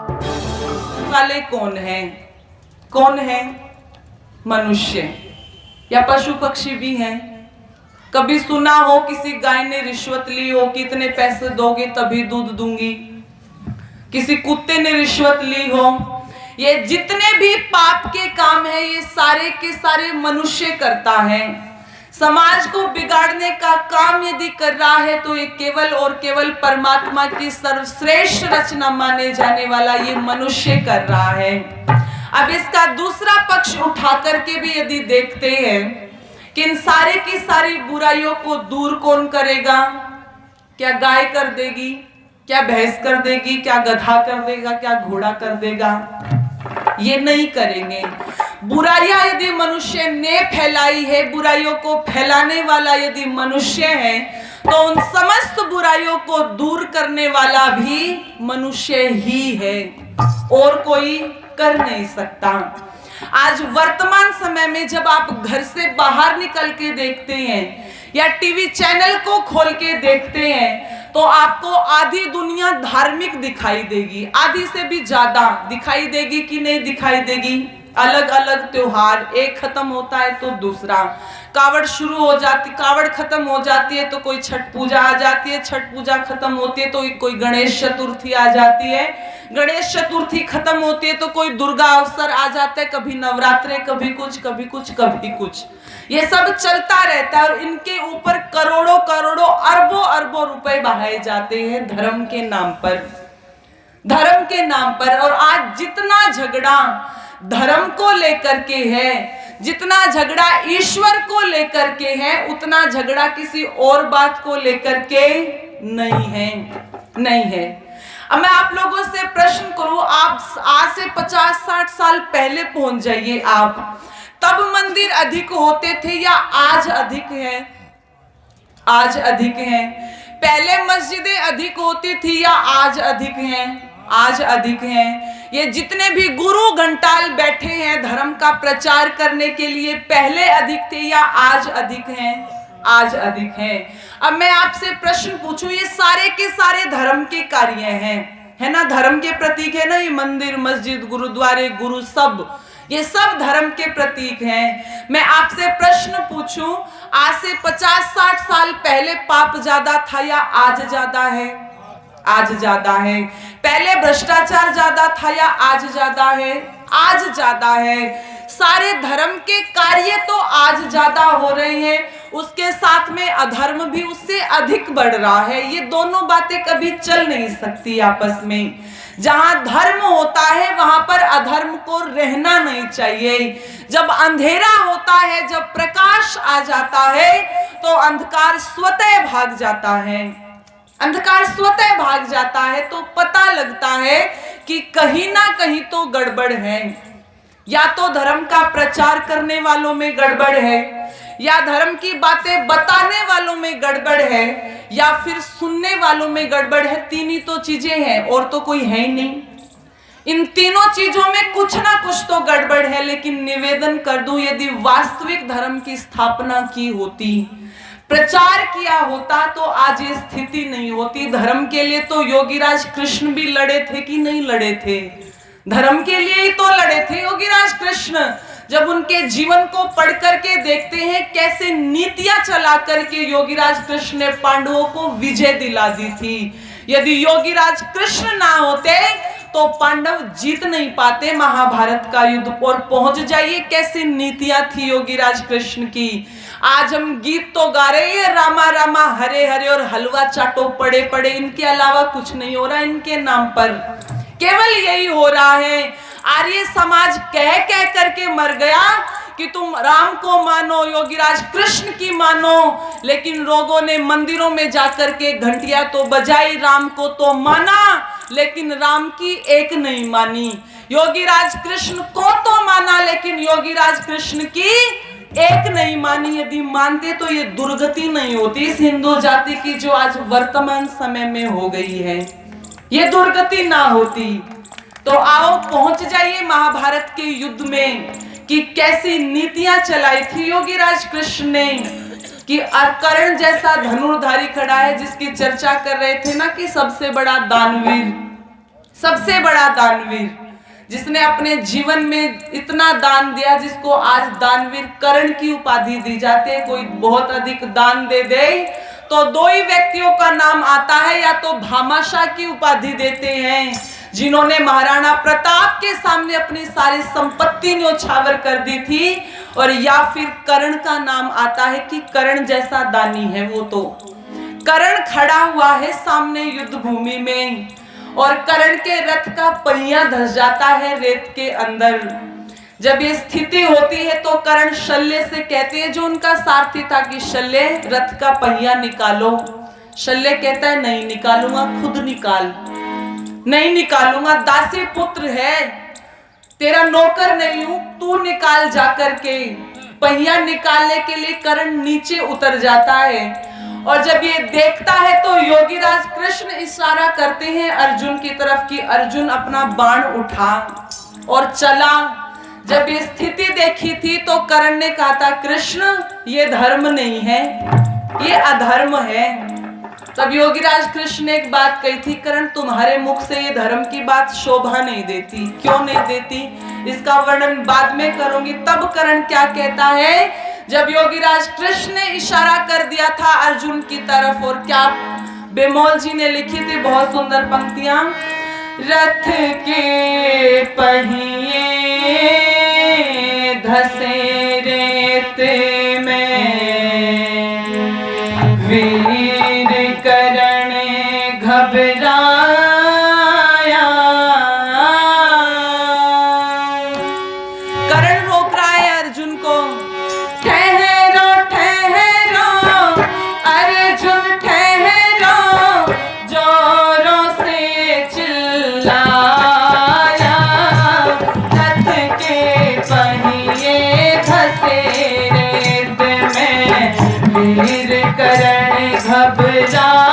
वाले कौन हैं? कौन है? मनुष्य या पशु पक्षी भी हैं। कभी सुना हो किसी गाय ने रिश्वत ली हो कि इतने पैसे दोगे तभी दूध दूंगी? किसी कुत्ते ने रिश्वत ली हो? ये जितने भी पाप के काम है ये सारे के सारे मनुष्य करता है। समाज को बिगाड़ने का काम यदि कर रहा है तो ये केवल और केवल परमात्मा की सर्वश्रेष्ठ रचना माने जाने वाला ये मनुष्य कर रहा है। अब इसका दूसरा पक्ष उठा करके भी यदि देखते हैं कि इन सारे की सारी बुराइयों को दूर कौन करेगा? क्या गाय कर देगी? क्या भैंस कर देगी? क्या गधा कर देगा? क्या घोड़ा कर देगा? ये नहीं करेंगे। बुराइयां यदि मनुष्य ने फैलाई है, बुराइयों को फैलाने वाला यदि मनुष्य है, तो उन समस्त बुराइयों को दूर करने वाला भी मनुष्य ही है और कोई कर नहीं सकता। आज वर्तमान समय में जब आप घर से बाहर निकल के देखते हैं या टीवी चैनल को खोल के देखते हैं तो आपको आधी दुनिया धार्मिक दिखाई देगी, आधी से भी ज्यादा दिखाई देगी कि नहीं दिखाई देगी? अलग अलग त्योहार, एक खत्म होता है तो दूसरा, कावड़ शुरू हो जाती, कावड़ खत्म हो जाती है तो कोई छठ पूजा आ जाती है, छठ पूजा खत्म होती है तो कोई गणेश चतुर्थी आ जाती है, गणेश चतुर्थी खत्म होती है तो कोई दुर्गा अवसर आ जाता है, कभी नवरात्रे, कभी कुछ कभी कुछ कभी कुछ, ये सब चलता रहता है और इनके ऊपर करोड़ों करोड़ों अरबों अरबों रुपए बहाए जाते हैं धर्म के नाम पर, धर्म के नाम पर। और आज जितना झगड़ा धर्म को लेकर के है, जितना झगड़ा ईश्वर को लेकर के है, उतना झगड़ा किसी और बात को लेकर के नहीं है, नहीं है। अब मैं आप लोगों से प्रश्न करूं, आप आज से 50-60 साल पहले पहुंच जाइए आप, तब मंदिर अधिक होते थे या आज अधिक है? आज अधिक है। पहले मस्जिदें अधिक होती थी या आज अधिक हैं? आज अधिक हैं। ये जितने भी गुरु घंटाल बैठे हैं धर्म का प्रचार करने के लिए, पहले अधिक थे या आज अधिक हैं? आज अधिक हैं। अब मैं आपसे प्रश्न पूछूं, ये सारे के सारे धर्म के कार्य हैं, है ना? धर्म के प्रतीक है ना ये मंदिर, मस्जिद, गुरुद्वारे, गुरु, सब ये सब धर्म के प्रतीक हैं। मैं आपसे प्रश्न पूछूं, आज से 50-60 साल पहले पाप ज्यादा था या आज ज्यादा है? आज ज्यादा है। पहले भ्रष्टाचार ज्यादा था या आज ज्यादा है? आज ज्यादा है। सारे धर्म के कार्य तो आज ज्यादा हो रहे हैं, उसके साथ में अधर्म भी उससे अधिक बढ़ रहा है। ये दोनों बातें कभी चल नहीं सकती आपस में। जहां धर्म होता है वहां पर अधर्म को रहना नहीं चाहिए। जब अंधेरा होता है, जब प्रकाश आ जाता है तो अंधकार स्वतः भाग जाता है, अंधकार स्वतः भाग जाता है। तो पता लगता है कि कहीं ना कहीं तो गड़बड़ है, या तो धर्म का प्रचार करने वालों में गड़बड़ है, या धर्म की बातें बताने वालों में गड़बड़ है, या फिर सुनने वालों में गड़बड़ है। तीन ही तो चीजें हैं और तो कोई है ही नहीं। इन तीनों चीजों में कुछ ना कुछ तो गड़बड़ है। लेकिन निवेदन कर दूं, यदि वास्तविक धर्म की स्थापना की होती, प्रचार किया होता, तो आज ये स्थिति नहीं होती। धर्म के लिए तो योगीराज कृष्ण भी लड़े थे कि नहीं लड़े थे? धर्म के लिए ही तो लड़े थे योगीराज कृष्ण। जब उनके जीवन को पढ़ करके देखते हैं कैसे नीतियां चला करके योगीराज कृष्ण ने पांडवों को विजय दिला दी थी। यदि योगीराज कृष्ण ना होते तो पांडव जीत नहीं पाते महाभारत का युद्ध। और पहुंच जाइए कैसी नीतियां थी योगीराज कृष्ण की। आज हम गीत तो गा रहे हैं, रामा रामा हरे हरे और हलवा चाटो पड़े पड़े, इनके अलावा कुछ नहीं हो रहा इनके नाम पर, केवल यही हो रहा है। आर्य समाज कह कह करके मर गया कि तुम राम को मानो, योगीराज कृष्ण की मानो, लेकिन लोगों ने मंदिरों में जाकर के घंटियां तो बजाई, राम को तो माना लेकिन राम की एक नहीं मानी। योगीराज कृष्ण को तो माना लेकिन योगीराज कृष्ण की एक नहीं मानी। यदि मानते तो ये दुर्गति नहीं होती इस हिंदू जाति की जो आज वर्तमान समय में हो गई है, ये दुर्गति ना होती। तो आओ पहुंच जाइए महाभारत के युद्ध में कि कैसी नीतियां चलाई थी योगीराज कृष्ण ने। कि कर्ण जैसा धनुर्धारी खड़ा है जिसकी चर्चा कर रहे थे ना कि सबसे बड़ा दानवीर, सबसे बड़ा दानवीर, जिसने अपने जीवन में इतना दान दिया, जिसको आज दानवीर कर्ण की उपाधि दी जाती है। कोई बहुत अधिक दान दे दे तो दो ही व्यक्तियों का नाम आता है, या तो भामाशाह की उपाधि देते हैं जिन्होंने महाराणा प्रताप के सामने अपनी सारी संपत्ति न्योछावर कर दी थी, और या फिर कर्ण का नाम आता है कि कर्ण जैसा दानी है वो। तो कर्ण खड़ा हुआ है सामने युद्ध भूमि में, और कर्ण के रथ का पहिया धस जाता है रेत के अंदर। जब ये स्थिति होती है तो कर्ण शल्य से कहते हैं, जो उनका सारथी था, कि शल्य रथ का पहिया निकालो। शल्य कहता है नहीं निकालूंगा, खुद निकाल। नहीं निकालूंगा, दासी पुत्र है, तेरा नौकर नहीं हूं, तू निकाल जाकर के। पहिया निकालने के लिए कर्ण नीचे उतर जाता है, और जब ये देखता है तो योगीराज कृष्ण इशारा करते हैं अर्जुन की तरफ कि अर्जुन अपना बाण उठा और चला। जब ये स्थिति देखी थी तो कर्ण ने कहा था, कृष्ण ये धर्म नहीं है, ये अधर्म है। तब योगीराज कृष्ण ने एक बात कही थी, कर्ण तुम्हारे मुख से ये धर्म की बात शोभा नहीं देती। क्यों नहीं देती, इसका वर्णन बाद में करूंगी। तब कर्ण क्या कहता है, जब योगीराज कृष्ण ने इशारा कर दिया था अर्जुन की तरफ, और क्या बेमौल जी ने लिखी थी बहुत सुंदर पंक्तियां, रथ के पहिए धसे रेत में, वीर कर्ण घबराया। कर्ण रोक रहा है अर्जुन को, ठहरो ठहरो अर्जुन ठहरो, जोरों से चिल्लाया। रथ के पहिए धसे रेत में, वीर कर्ण घबराया।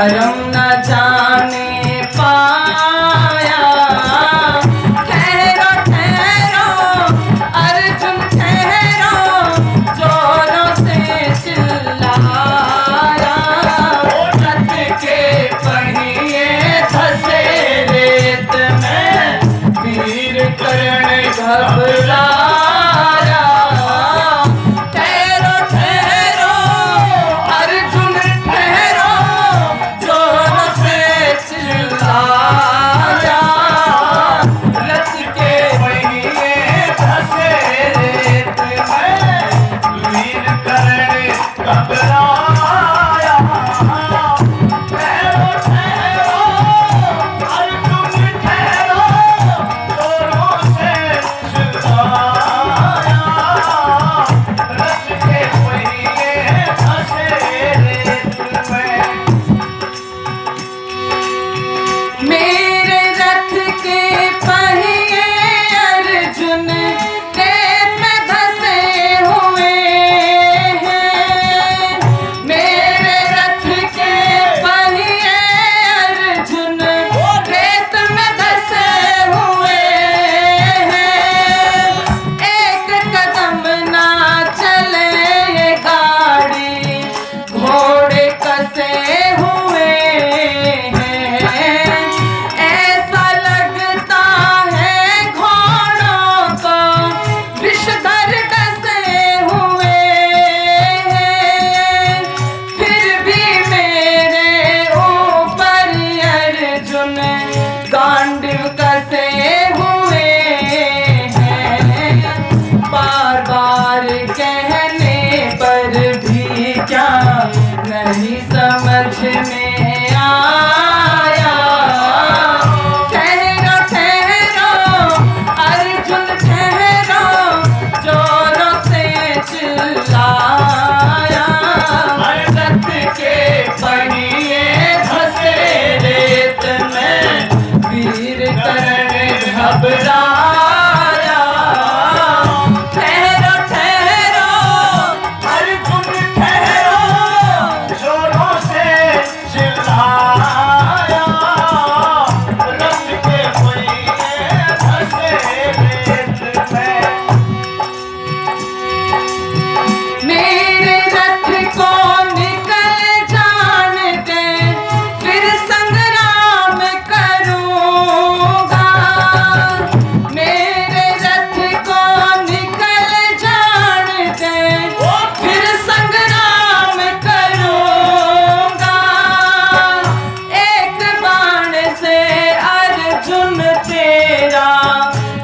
मरम न जाने पाया। ठहरो ठहरो अर्जुन ठहरो, जोरों से चिल्लाया। रथ के पहिए धसे रेत में, वीर कर्ण घबराया। नहीं समझ में आया। ठहरो ठहरो अर्जुन ठहरो, जोरों से चिल्लाया। रथ के पहिए धसे रेत में, वीर कर्ण घबराया।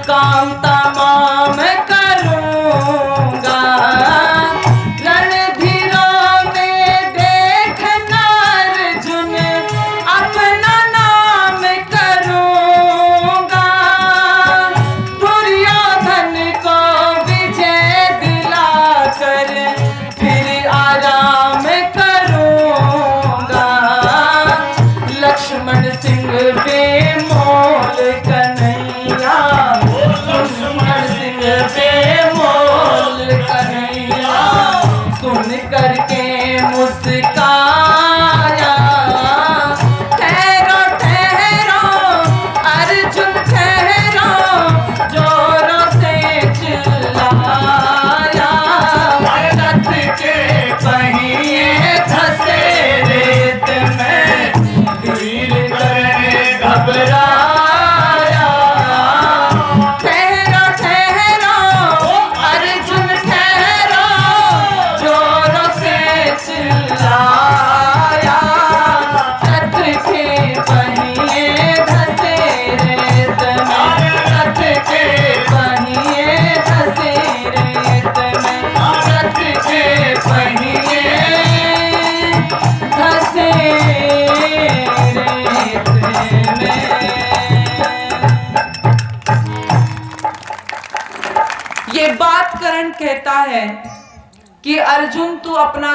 काम तमाम करूंगा, रणधीरों में देखना अर्जुन अपना नाम करूंगा। दुर्योधन को विजय दिलाकर फिर आराम करूंगा। लक्ष्मण सिंह बेमोल कन्हैया, बेमोल कन्हैया, सुन करके मुस्काया। ठहरो ठहरो अर्जुन ठहरो, जोरों से चिल्लाया। रथ के पहिए धसे रेत में, वीर कर्ण घबराया। ये बात कर्ण कहता है कि अर्जुन तू अपना